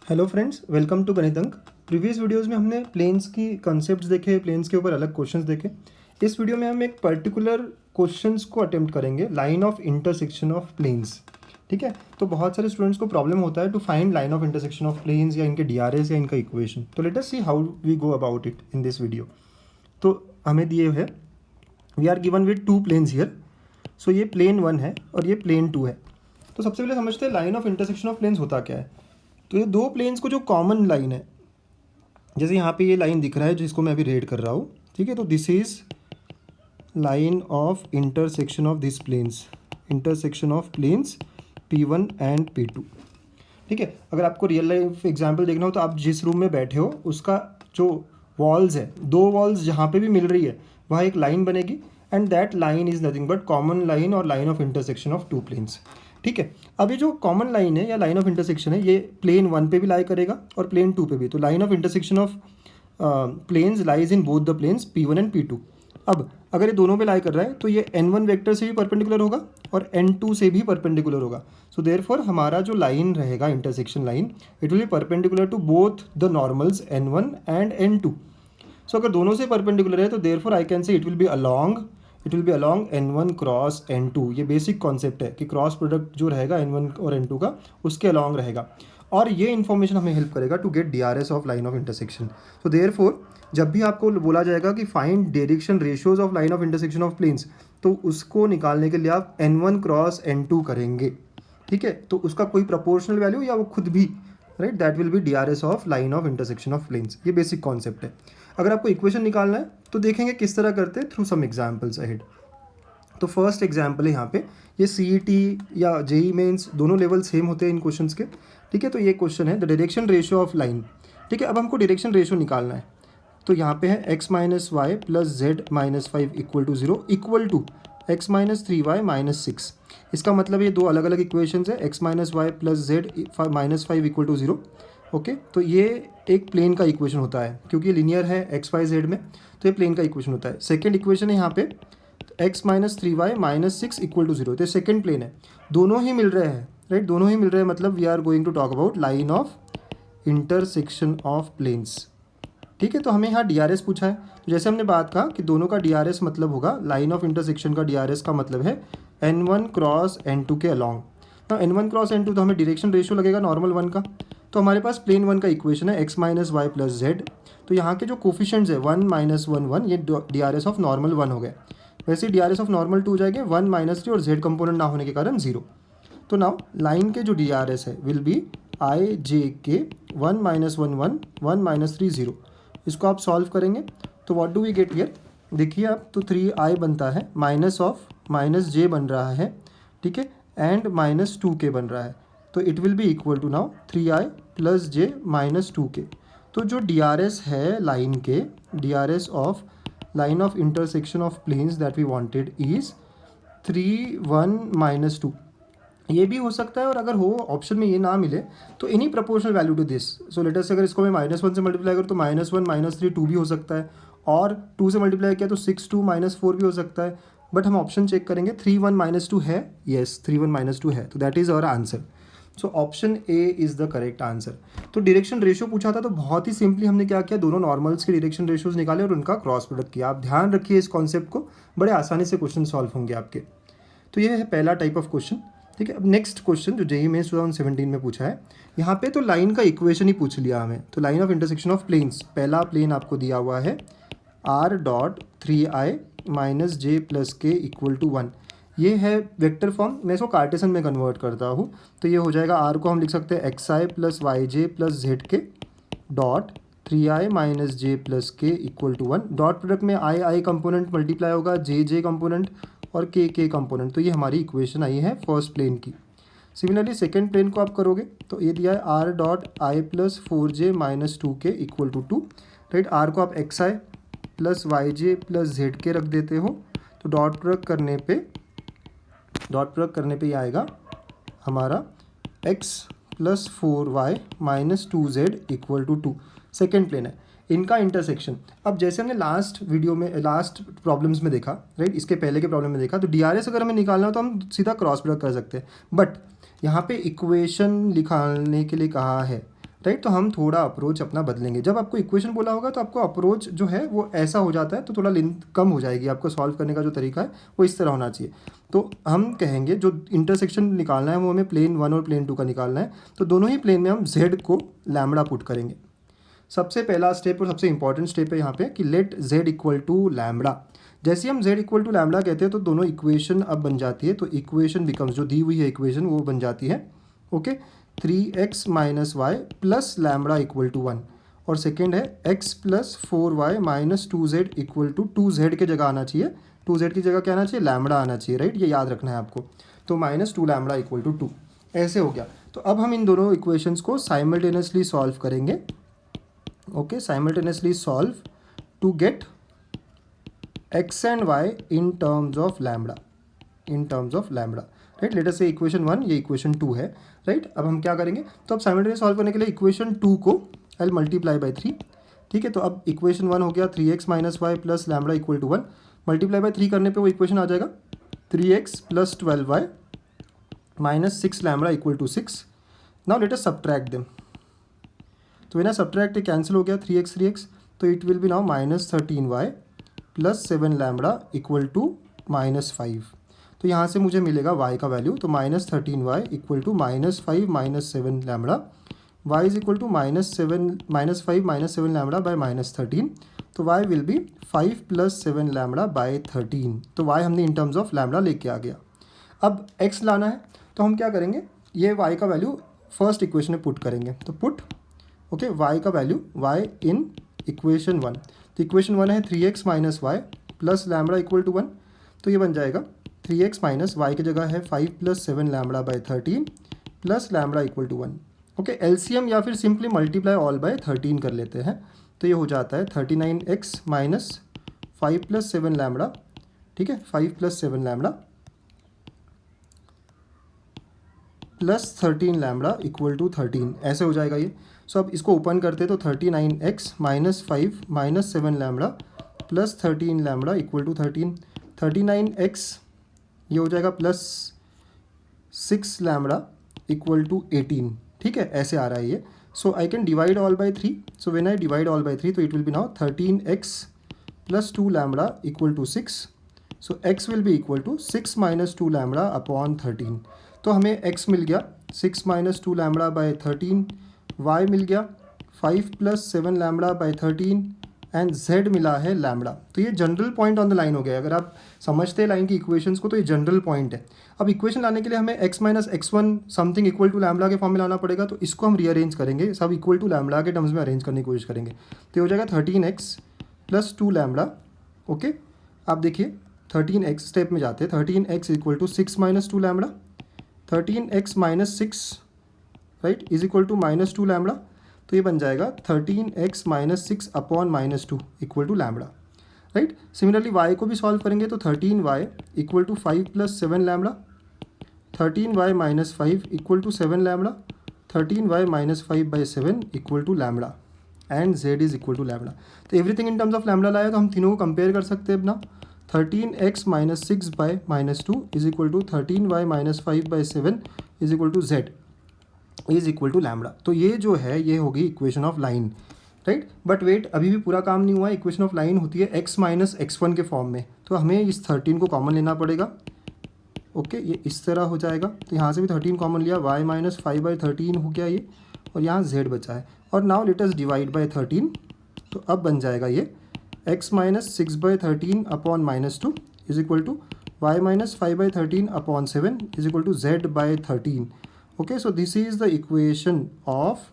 Hello friends, welcome to गणित अंक। Previous videos में हमने प्लेन्स की कॉन्सेप्ट्स देखे, प्लेन्स के ऊपर अलग क्वेश्चंस देखे। इस वीडियो में हम एक पर्टिकुलर क्वेश्चंस को अटेम्प्ट करेंगे, line of intersection of planes. ठीक है, तो बहुत सारे स्टूडेंट्स को प्रॉब्लम होता है to find line of intersection of planes या इनके डीआरएस या इनका इक्वेशन। तो let us see how we go about it in this video. तो हमें दिए है, we are given with two planes here. So ये प्लेन 1 है और ये प्लेन 2 है। तो सबसे पहले समझते हैं line of intersection of planes होता क्या है। तो ये दो प्लेन्स को जो कॉमन लाइन है, जैसे यहाँ पे ये लाइन दिख रहा है जिसको मैं अभी रेड कर रहा हूँ, ठीक है। तो this is line of intersection of this planes, intersection of planes P1 and P2। ठीक है, अगर आपको रियल लाइफ एग्जांपल देखना हो तो आप जिस रूम में बैठे हो उसका जो वॉल्स है, दो वॉल्स जहाँ पे भी मिल रही है वहाँ एक लाइन बनेगी and that line is nothing but common line और line of intersection of two planes. ठीक है, अब ये जो कॉमन लाइन है या लाइन ऑफ इंटरसेक्शन है, ये प्लेन 1 पे भी लाई करेगा और प्लेन 2 पे भी। तो line of intersection of planes lies in both the planes P1 and P2। अब अगर ये दोनों पे लाई कर रहा है तो ये N1 वेक्टर से भी परपेंडिकुलर होगा और N2 से भी परपेंडिकुलर होगा। सो देयरफॉर हमारा जो लाइन रहेगा, intersection line, it will be perpendicular to both the normals N1 and N2। So अगर दोनों से परपेंडिकुलर है तो therefore I can say it will be along N1 cross N2। ये बेसिक कॉन्सेप्ट है कि क्रॉस प्रोडक्ट जो रहेगा N1 और N2 का, उसके अलोंग रहेगा। और ये इन्फॉर्मेशन हमें हेल्प करेगा to get DRs of line of intersection. So therefore जब भी आपको बोला जाएगा कि find direction ratios of line of intersection of planes, तो उसको निकालने के लिए आप N1 क्रॉस N2 करेंगे। ठीक है, तो उसका कोई प्रोपोर्शनल वैल्यू या वो खुद भी, right, that will be DRs of line of intersection of planes. ये बेसिक कॉन्सेप्ट है। अगर आपको इक्वेशन निकालना है तो देखेंगे किस तरह करते हैं, थ्रू सम एग्जाम्पल्स अहेड। तो फर्स्ट एग्जाम्पल है यहाँ पे, ये CET या जेई मेंस दोनों लेवल सेम होते हैं इन क्वेश्चंस के। ठीक है, तो ये क्वेश्चन है the direction ratio of line. ठीक है, अब हमको डायरेक्शन रेशियो निकालना है। तो यहाँ पे है x minus y plus z minus 5 equal to 0 equal to x minus 3y minus 6। इसका मतलब ये दो अलग अलग इक्वेशंस है, x minus y plus z minus 5 equal to 0। Okay, तो ये एक प्लेन का इक्वेशन होता है क्योंकि लीनियर है XYZ में, तो ये प्लेन का इक्वेशन होता है। सेकेंड इक्वेशन है यहाँ पे x minus 3y minus 6 equal to 0। तो सेकेंड प्लेन है, दोनों ही मिल रहे हैं, राइट, दोनों ही मिल रहे हैं। मतलब we are going to talk about line of intersection of planes. ठीक है, तो हमें यहाँ डीआरएस पूछा है। तो जैसे हमने बात कहा कि दोनों का डीआरएस मतलब होगा, लाइन ऑफ इंटरसेक्शन का डीआरएस का मतलब है N1 क्रॉस N2 के अलॉन्ग। तो N1 क्रॉस N2 तो हमें डायरेक्शन रेशियो लगेगा नॉर्मल 1 का। तो हमारे पास प्लेन 1 का इक्वेशन है x minus y plus z. तो यहाँ के जो कोफिशिएंट्स है 1 माइनस 1 1, ये डीआरएस ऑफ नॉर्मल 1 हो गए। वैसे डीआरएस ऑफ नॉर्मल 2 हो जाएंगे 1 माइनस 3 और z कंपोनेंट ना होने के कारण 0। तो नाउ लाइन के जो डीआरएस है विल बी आई जे के 1 माइनस 1 1 1 माइनस 3 0। इसको आप सॉल्व करेंगे तो what do we get here, देखिए आप, तो 3i बनता है, माइनस ऑफ माइनस जे बन रहा है, ठीक है, एंड माइनस 2k बन रहा है। तो it will be equal to now 3i plus j minus 2k। तो जो डीआरएस है लाइन के, DRs of line of intersection of planes that we wanted is 3 1 minus 2। ये भी हो सकता है, और अगर हो ऑप्शन में ये ना मिले तो any proportional value to this. So let us, अगर इसको मैं -1 से मल्टीप्लाई करूँ तो -1 -3 2 भी हो सकता है, और 2 से मल्टीप्लाई किया तो 6 2 -4 भी हो सकता है। बट हम ऑप्शन चेक करेंगे, 3 1 -2 है, येस 3 1 -2 है, तो that is our answer. So option A is the correct answer. तो डायरेक्शन रेशियो पूछा था, तो बहुत ही सिंपली हमने क्या किया, दोनों नॉर्मल्स के डायरेक्शन रेशियोज निकाले और उनका क्रॉस प्रोडक्ट किया। आप ध्यान रखिए इस कॉन्सेप्ट को, बड़े आसानी से क्वेश्चन सॉल्व होंगे आपके। तो ये है पहला टाइप ऑफ क्वेश्चन। ठीक है, अब नेक्स्ट क्वेश्चन जो जेईई मेंस 2017 में पूछा है, यहाँ पे तो लाइन का इक्वेशन ही पूछ लिया हमें। तो line of intersection of planes, पहला प्लेन आपको दिया हुआ है r dot 3i minus j plus k equal to 1। ये है वेक्टर फॉर्म, मैं इसको कार्टेशन में कन्वर्ट करता हूँ। तो ये हो जाएगा, r को हम लिख सकते हैं xi plus y j plus z के dot 3i minus j plus k equal to 1। Dot product में i कंपोनेंट मल्टीप्लाई होगा, जे कंपोनेंट और के कंपोनेंट। तो ये हमारी इक्वेशन आई है फर्स्ट प्लेन की। सिमिलरली सेकेंड प्लेन को आप करोगे तो ये दिया है r dot i plus 4j minus 2k equal to 2, right. r को आप xi plus y j plus z k रख देते हो, तो डॉट प्रोडक्ट करने पे ये आएगा हमारा x plus 4y minus 2z equal to 2। Second plane है, इनका इंटरसेक्शन। अब जैसे हमने लास्ट वीडियो में, लास्ट प्रॉब्लम्स में देखा, राइट, इसके पहले के प्रॉब्लम में देखा, तो डीआरएस अगर हमें निकालना हो तो हम सीधा क्रॉस प्रोडक्ट कर सकते हैं। बट यहाँ पे इक्वेशन लिखाने के लिए कहा है, राइट। तो हम थोड़ा अप्रोच अपना बदलेंगे। जब आपको इक्वेशन बोला होगा तो आपको अप्रोच जो है वो ऐसा हो जाता है, तो थोड़ा लेंथ कम हो जाएगी, आपको सॉल्व करने का जो तरीका है वो इस तरह होना चाहिए। तो हम कहेंगे जो इंटरसेक्शन निकालना है वो हमें प्लेन 1 और प्लेन 2 का निकालना है। तो दोनों ही प्लेन में हम z को लैम्बडा पुट करेंगे। सबसे पहला स्टेप और सबसे इंपॉर्टेंट स्टेप है यहाँ पे कि let z equal to lambda. जैसे हम z इक्वल टू लैम्बडा कहते हैं तो दोनों इक्वेशन अब बन जाती है। तो इक्वेशन बिकम्स, जो दी हुई है इक्वेशन वो बन जाती है okay 3x minus y plus lambda equal to 1, और सेकेंड है x plus 4y minus 2z equal to 2z के जगह आना चाहिए, 2z की जगह क्या आना चाहिए, लैम्बडा आना चाहिए, राइट। ये याद रखना है आपको। तो माइनस 2 लैम्बडा इक्वल टू 2 ऐसे हो गया। तो अब हम इन दोनों इक्वेशंस को साइमल्टेनियसली सॉल्व करेंगे okay, simultaneously solve to get x and y in terms of lambda, in terms of lambda, right. Let us say equation 1 ये इक्वेशन 2 है, राइट। अब हम क्या करेंगे, तो अब साइमल्टेनियस सॉल्व करने के लिए इक्वेशन 2 को आई मल्टीप्लाई बाय 3, ठीक है। तो अब इक्वेशन 1 हो गया 3x minus y plus lambda equal to 1, multiply by 3 करने पे वो इक्वेशन आ जाएगा 3x plus 12y minus 6 lambda equal to 6। Now let us subtract them. तो बिना सब्ट्रैक्ट कैंसिल हो गया 3x, तो it will be now minus 13y plus 7 lambda equal to minus 5। तो यहाँ से मुझे मिलेगा y का वैल्यू, तो minus 13y equal to minus 5 minus 7 lambda, y is equal to minus 5 minus 7 lambda by minus 13। तो y will be 5 plus 7 lambda by 13। तो y हमने इन टर्म्स ऑफ लैम्बडा लेके आ गया। अब x लाना है, तो हम क्या करेंगे, ये y का वैल्यू फर्स्ट इक्वेशन में पुट करेंगे। तो पुट ओके y का वैल्यू y इन इक्वेशन 1। तो इक्वेशन 1 है 3x minus y plus lambda equal to 1, तो ये बन जाएगा 3x माइनस वाई की जगह है 5 plus 7 lambda by 13 plus lambda equal to 1 okay. LCM या फिर सिंपली मल्टीप्लाई ऑल बाय 13 कर लेते हैं, तो ये हो जाता है 39x माइनस 5 प्लस 7 लैम्बडा, ठीक है, 5 plus 7 lambda plus 13 lambda equal to 13 ऐसे हो जाएगा ये। सो अब इसको ओपन करते तो 39x minus 5 minus 7 lambda plus 13 lambda equal to 13, 39x ये हो जाएगा प्लस 6 लैम्बडा इक्वल टू 18, ठीक है, ऐसे आ रहा है ये। So I can divide all by 3, so when I divide all by 3 तो it will be now 13x plus 2 lambda equal to 6। So x will be equal to 6 minus 2 lambda upon 13। तो हमें x मिल गया 6 minus 2 lambda by 13, y मिल गया 5 plus 7 lambda by 13 and z मिला है lambda. तो ये general point on the line हो गया। अगर आप समझते हैं लाइन की इक्वेशंस को तो ये जनरल पॉइंट है। अब इक्वेशन लाने के लिए हमें x minus x1 something equal to lambda के फॉर्म में लाना पड़ेगा, तो इसको हम रीअरेंज करेंगे, सब इक्वल टू लैम्बडा के टर्म्स में अरेंज करने की कोशिश करेंगे। तो ये हो जाएगा 13x प्लस 2 लैम्बडा ओके। आप देखिए 13x स्टेप में जाते हैं, 13x equal to 6 minus 2 lambda, 13x minus 6 right is equal to minus 2 lambda. तो ये बन जाएगा 13x minus 6 upon minus 2 equal to lambda, right. Similarly y को भी सॉल्व करेंगे तो 13y equal to 5 plus 7 lambda, 13y minus 5 equal to 7 lambda, 13y minus 5 by 7 equal to lambda and z is equal to lambda. तो everything in terms of lambda लाया, तो हम तीनों को कंपेयर कर सकते हैं अपना। 13x minus 6 by minus 2 is equal to 13y minus 5 by 7 is equal to z is equal to lambda. तो ये जो है ये होगी equation of line, right. But wait, अभी भी पूरा काम नहीं हुआ। इक्वेशन ऑफ लाइन होती है x माइनस x1 के फॉर्म में, तो हमें इस 13 को कॉमन लेना पड़ेगा ओके। ये इस तरह हो जाएगा, तो यहाँ से भी 13 कॉमन लिया, y माइनस 5 बाई 13 हो गया ये, और यहाँ z बचा है। और now let us divide by 13, तो अब बन जाएगा ये x minus 6 by 13 upon minus 2 is equal to y minus 5 by 13 upon 7 is equal to z by 13 okay. So this is the equation of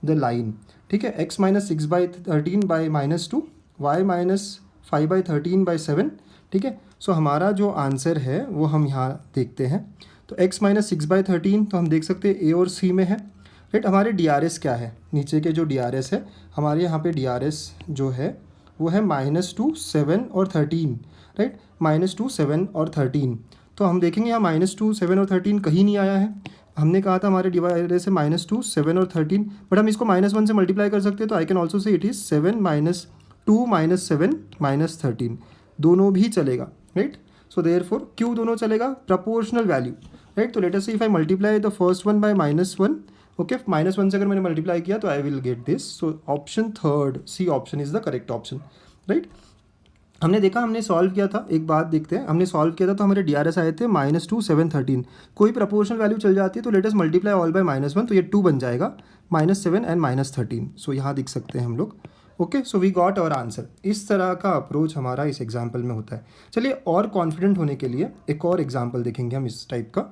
the line, ठीक है। x minus 6 by 13 by minus 2, y minus 5 by 13 by 7, ठीक है। सो हमारा जो answer है वो हम यहाँ देखते हैं। तो x माइनस 6 बाई 13 तो हम देख सकते हैं a और c में है, राइट। हमारे DRS क्या है, नीचे के जो DRS है हमारे यहाँ पे DRS जो है वो है -2 7 और 13, राइट। -2 7 और 13, तो हम देखेंगे यहाँ -2 7 और 13 कहीं नहीं आया है। हमने कहा था हमारे डिवाइडर से -2 7 और 13, बट हम इसको -1 से मल्टीप्लाई कर सकते हैं। तो I can also say it is 7 minus 2 minus 7 minus 13, दोनों भी चलेगा, राइट। सो देयरफॉर क्यों दोनों चलेगा, प्रपोर्शनल वैल्यू, राइट। तो let us say if I multiply the first one by -1 okay, -1 से अगर मैंने मल्टीप्लाई किया तो I will get this. So option third, C option is the correct option, right. हमने देखा, हमने सॉल्व किया था, एक बात देखते हैं, हमने सॉल्व किया था तो हमारे DRS आए थे -2 7 13। कोई प्रपोर्शनल वैल्यू चल जाती है तो let us multiply all by -1, तो ये 2 बन जाएगा, -7 एंड -13। सो यहाँ दिख सकते हैं हम लोग। Okay, so we got our answer. इस तरह का अप्रोच हमारा इस एग्जाम्पल में होता है। चलिए और कॉन्फिडेंट होने के लिए एक और एग्जाम्पल देखेंगे हम इस टाइप का।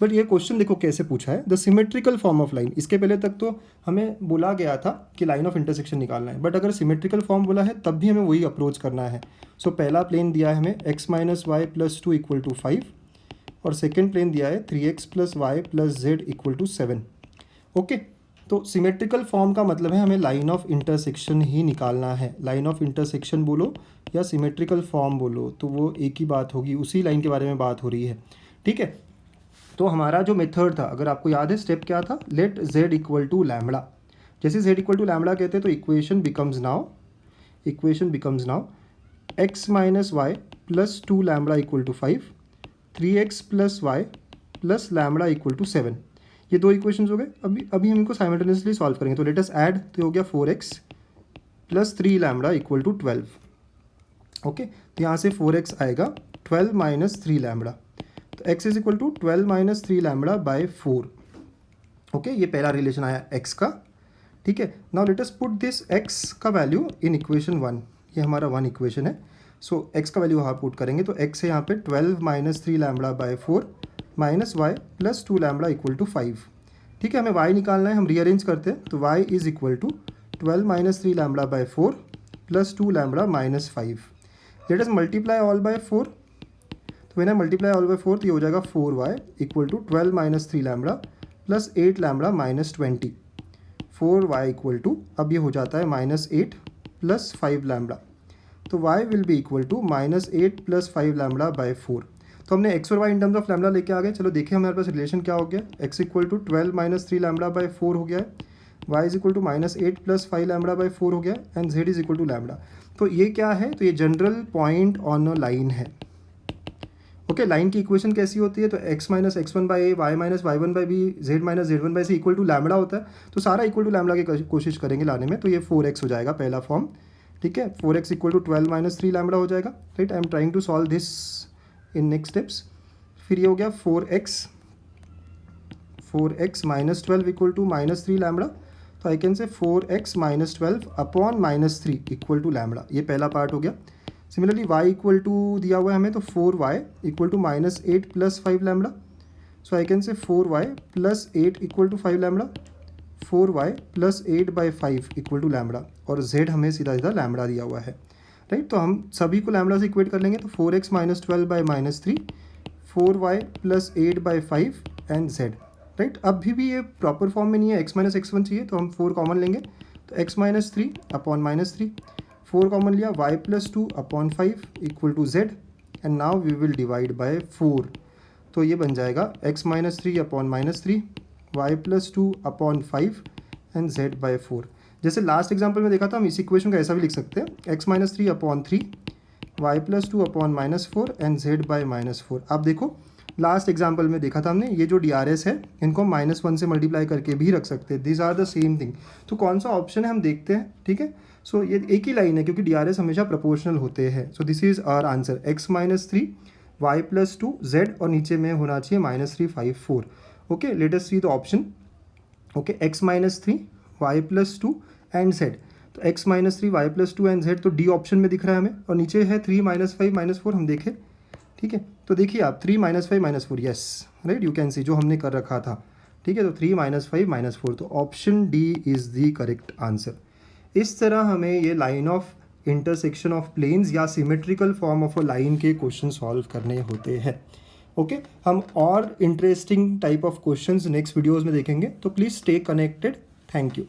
बट ये क्वेश्चन देखो कैसे पूछा है, the symmetrical form of line. इसके पहले तक तो हमें बोला गया था कि लाइन ऑफ इंटरसेक्शन निकालना है, बट अगर सिमेट्रिकल फॉर्म बोला है तब भी हमें वही अप्रोच करना है। सो पहला प्लेन दिया है हमें x - y + 2 = 5 और सेकेंड प्लेन दिया है 3x + y + z = 7। ओके, तो सिमेट्रिकल फॉर्म का मतलब है हमें लाइन ऑफ इंटरसेक्शन ही निकालना है। लाइन ऑफ इंटरसेक्शन बोलो या सिमेट्रिकल फॉर्म बोलो तो वो एक ही बात होगी, उसी लाइन के बारे में बात हो रही है, ठीक है। तो हमारा जो मेथड था, अगर आपको याद है स्टेप क्या था, लेट z = लैम्बडा। जैसे z = लैम्बडा कहते हैं तो equation becomes now x - y + 2 lambda = 5, 3x + y + lambda = 7। ये दो इक्वेशंस हो गए। अभी हम इनको साइमल्टेनियसली सॉल्व करेंगे। तो लेट अस ऐड, तो हो गया 4x + 3 लैम्बडा = 12। ओके, तो यहाँ से 4x आएगा 12 - 3 लैम्बडा, तो x = 12 - 3 लैम्बडा बाय 4। ओके, ये पहला रिलेशन आया x का, ठीक है। Now let us put this x का वैल्यू इन इक्वेशन 1। ये हमारा 1 इक्वेशन है। सो x का वैल्यू वहाँ पुट करेंगे तो x है यहाँ पे 12 - 3 lambda by 4 minus y + 2 lambda = 5। ठीक है, हमें y निकालना है, हम रीअरेंज करते हैं। तो y = 12 - 3 lambda by 4 + 2 lambda -5। Let us multiply all by 4। तो when I multiply all by 4 तो ये हो जाएगा 4y = 12 - 3 लैम्बडा + 8 लैम्बडा -20। 4y अब ये हो जाता है -8 + 5 लैम्बडा। तो y will be equal to -8 + 5 lambda by 4। तो हमने x और y in terms of lambda लेके आ गए। चलो देखिए हमारे पास रिलेशन क्या हो गया। x = 12 - 3 लैम्बडा बाय 4 हो गया है, y = -8 + 5 लैम्बडा बाय 4 हो गया है, एंड z = लैम्बडा। तो ये क्या है, तो ये general point on a line है। ओके, लाइन की इक्वेशन कैसी होती है, तो x - x1 by a, y - y1 by b, z - z1 by c = lambda होता है। तो सारा इक्वल टू लैम्बडा की कोशिश करेंगे लाने में। तो ये 4x हो जाएगा पहला फॉर्म, ठीक है। 4x = 12 - 3 लैम्बडा हो जाएगा, right. I am trying to solve this in next steps. फिर ये हो गया 4x - 12 = -3 लैम्बडा। तो आई कैन से 4x - 12 अपॉन -3 = लैम्बडा। ये पहला पार्ट हो गया। सिमिलरली y = दिया हुआ है हमें, तो 4y = -8 + 5 lambda. So I can से 4y + 8 = 5 lambda, 4y + 8 by 5 = lambda, और z हमें सीधा सीधा लैम्बडा दिया हुआ है, राइट। तो हम सभी को लैम्बडा से इक्वेट कर लेंगे। तो 4x - 12 by -3, 4y + 8 by 5 and z, right. अभी भी ये प्रॉपर फॉर्म में नहीं है, x - x1 चाहिए, तो हम 4 कॉमन लेंगे। तो x - 3 अपॉन -3, 4 कॉमन लिया, y + 2 upon 5 = z, and now we will divide by 4। तो ये बन जाएगा x - 3 upon -3, y + 2 upon 5 and z by 4। जैसे लास्ट एग्जाम्पल में देखा था, हम इस इक्वेशन को ऐसा भी लिख सकते हैं, x - 3 upon 3, y + 2 upon -4 and z by -4। आप देखो लास्ट एग्जाम्पल में देखा था हमने, ये जो DRS है इनको हम -1 से मल्टीप्लाई करके भी रख सकते हैं। This are the same thing. तो कौन सा ऑप्शन है हम देखते हैं, ठीक है। सो ये एक ही लाइन है क्योंकि DRS हमेशा प्रोपोर्शनल होते हैं। So this is our answer, x - 3, y + 2, z, और नीचे में होना चाहिए -3 5 4। Okay, late us see the option. Okay, x - 3, y + 2 and z। तो x - 3, y + 2 एंड z, तो डी ऑप्शन में दिख रहा है हमें, और नीचे है 3 - 5 - 4, हम देखें, ठीक है। तो देखिए आप 3 - 5 - 4, yes, right, you can see, जो हमने कर रखा था, ठीक है। तो 3 - 5 - 4, तो option D is the correct answer. इस तरह हमें ये line of intersection of planes या symmetrical form of a line के क्वेश्चन सॉल्व करने होते हैं। ओके, हम और interesting type of questions next videos में देखेंगे, तो please stay connected. Thank you.